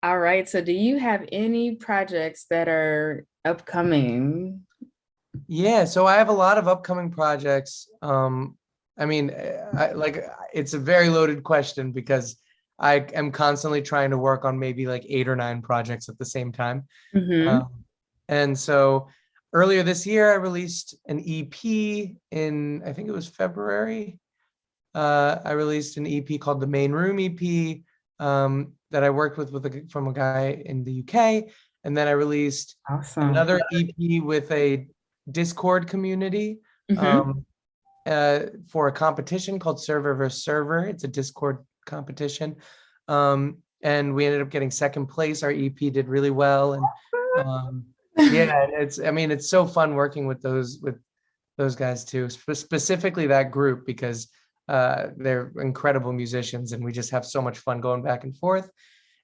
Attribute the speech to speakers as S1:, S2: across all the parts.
S1: All right. So do you have any projects that are upcoming?
S2: Yeah, so I have a lot of upcoming projects. I mean, it's a very loaded question because I am constantly trying to work on maybe like 8 or 9 projects at the same time.
S1: Mm-hmm.
S2: And so earlier this year, I released an EP in, I think it was February. I released an EP called the Main Room EP that I worked from a guy in the UK. And then I released
S1: Awesome.
S2: another EP with a Discord community
S1: Mm-hmm.
S2: um, for a competition called Server versus Server. It's a Discord competition. And we ended up getting second place. Our EP did really well. And um, yeah, I mean, it's so fun working with those guys too, specifically that group because they're incredible musicians and we just have so much fun going back and forth.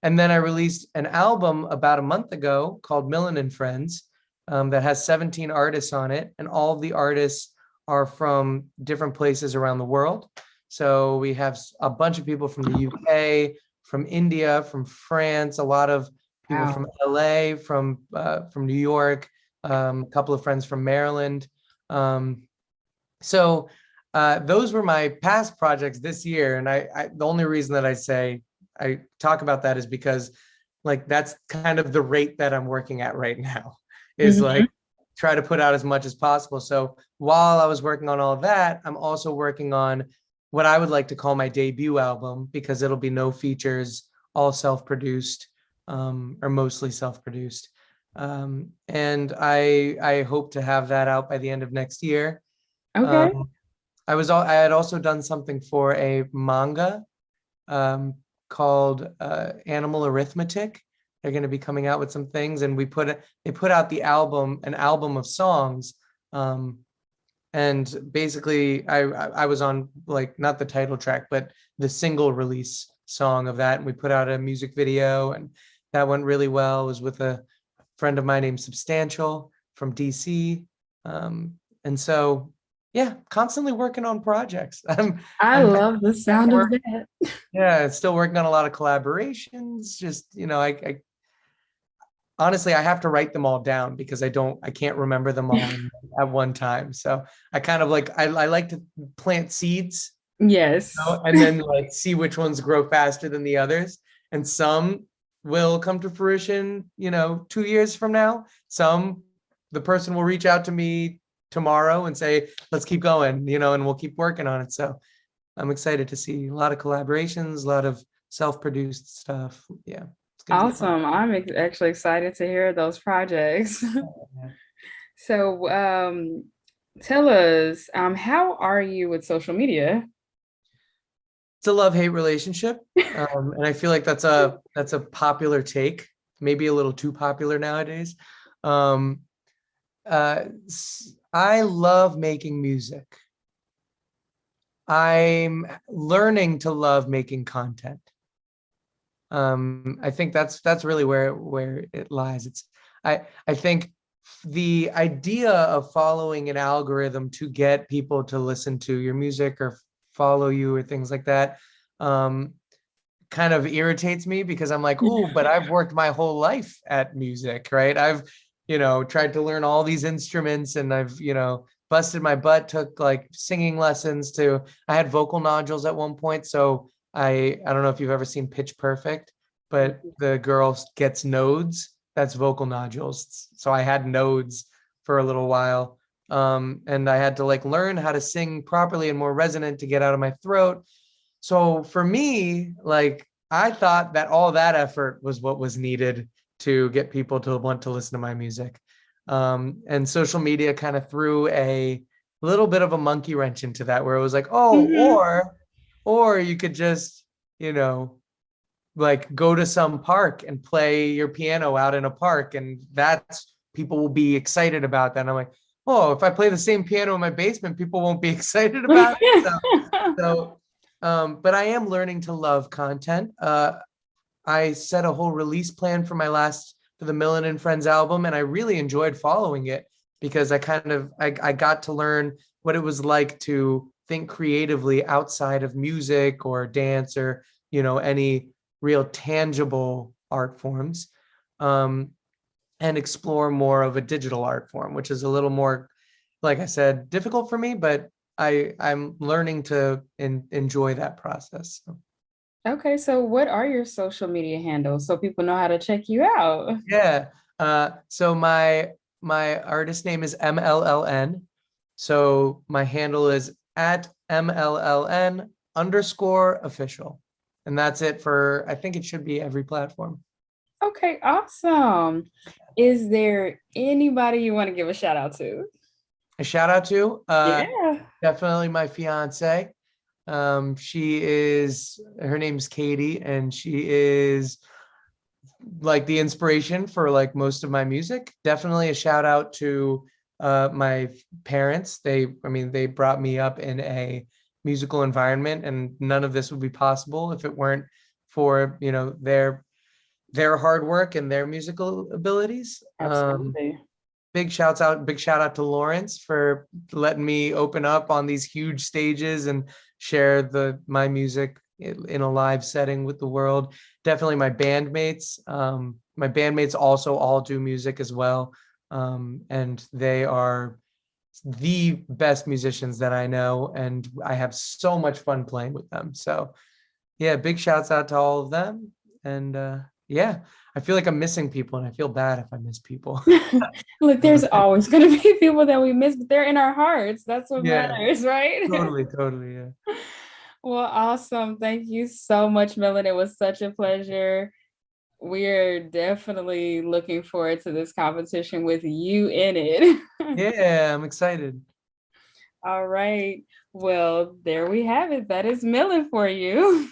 S2: And then I released an album about a month ago called MLLN Friends that has 17 artists on it. And all of the artists are from different places around the world. So we have a bunch of people from the UK, from India, from France, a lot of people
S1: Wow.
S2: from LA, from New York, a couple of friends from Maryland. Um, so those were my past projects this year, and the only reason that I talk about that is because like that's kind of the rate that I'm working at right now is
S1: Mm-hmm.
S2: like try to put out as much as possible. So while I was working on all of that, I'm also working on what I would like to call my debut album because it'll be no features, all self-produced, or mostly self-produced. And I hope to have that out by the end of next year.
S1: Okay.
S2: Um, I had also done something for a manga um, called Animal Arithmetic. They're going to be coming out with some things, and they put out an album of songs. Um, and basically, I was on like not the title track, but the single release song of that, and we put out a music video, and that went really well. It was with a friend of mine named Substantial from DC. And so, yeah, constantly working on projects.
S1: I
S2: I'm
S1: love the
S2: at
S1: sound of
S2: work.
S1: that.
S2: Yeah, still working on a lot of collaborations. Just, I honestly, I have to write them all down because I can't remember them all at one time. So I kind of I like to plant seeds,
S1: Yes.
S2: and then like see which ones grow faster than the others. And some will come to fruition, 2 years from now. Some, the person will reach out to me tomorrow and say, let's keep going, and we'll keep working on it. So I'm excited to see a lot of collaborations, a lot of self-produced stuff. Yeah, it's gonna be fun.
S1: Awesome. I'm actually excited to hear those projects.
S2: Yeah.
S1: So, tell us, how are you with social media?
S2: It's a love-hate relationship. And I feel like that's a popular take, maybe a little too popular nowadays. Um, I love making music. I'm learning to love making content. I think that's really where it lies. I think the idea of following an algorithm to get people to listen to your music or follow you or things like that um, kind of irritates me because I'm like, oh, but I've worked my whole life at music, right? I've, tried to learn all these instruments and I've, busted my butt, took like singing lessons I had vocal nodules at one point. So I don't know if you've ever seen Pitch Perfect, but the girl gets nodes. That's vocal nodules. So I had nodes for a little while. And I had to like learn how to sing properly and more resonant to get out of my throat. So for me, like I thought that all that effort was what was needed to get people to want to listen to my music. And social media kind of threw a little bit of a monkey wrench into that, where it was like, oh,
S1: Mhm.
S2: or you could just, you know, like go to some park and play your piano out in a park, and that's people will be excited about that. And I'm like, oh, if I play the same piano in my basement, people won't be excited about it. But I am learning to love content. I set a whole release plan for the Millen and Friends album, and I really enjoyed following it because I got to learn what it was like to think creatively outside of music or dance or any real tangible art forms, um, and explore more of a digital art form, which is a little more, like I said, difficult for me, but I'm learning to enjoy that process. So,
S1: Okay, so what are your social media handles so people know how to check you out?
S2: yeah. So my artist name is MLLN. So my handle is at MLLN underscore official. And that's it for, I think it should be every platform.
S1: Okay, awesome. Is there anybody you want to give a shout out to?
S2: A shout out to
S1: Yeah,
S2: definitely my fiance. Her name's Katie, and she is like the inspiration for like most of my music. Definitely a shout out to my parents. I mean, they brought me up in a musical environment, and none of this would be possible if it weren't for, their hard work and their musical abilities.
S1: absolutely.
S2: Big shout out to Lawrence for letting me open up on these huge stages and share my music in a live setting with the world. Definitely my bandmates. My bandmates also all do music as well. And they are the best musicians that I know, and I have so much fun playing with them. So yeah, big shouts out to all of them. And yeah, I feel like I'm missing people, and I feel bad if I miss people.
S1: Look, there's always going to be people that we miss, but they're in our hearts. That's what
S2: Yeah,
S1: matters, right?
S2: totally, totally. Yeah.
S1: Well, awesome. Thank you so much, Millen. It was such a pleasure. We're definitely looking forward to this competition with you in it.
S2: Yeah, I'm excited.
S1: All right. Well, there we have it. That is Millen for you.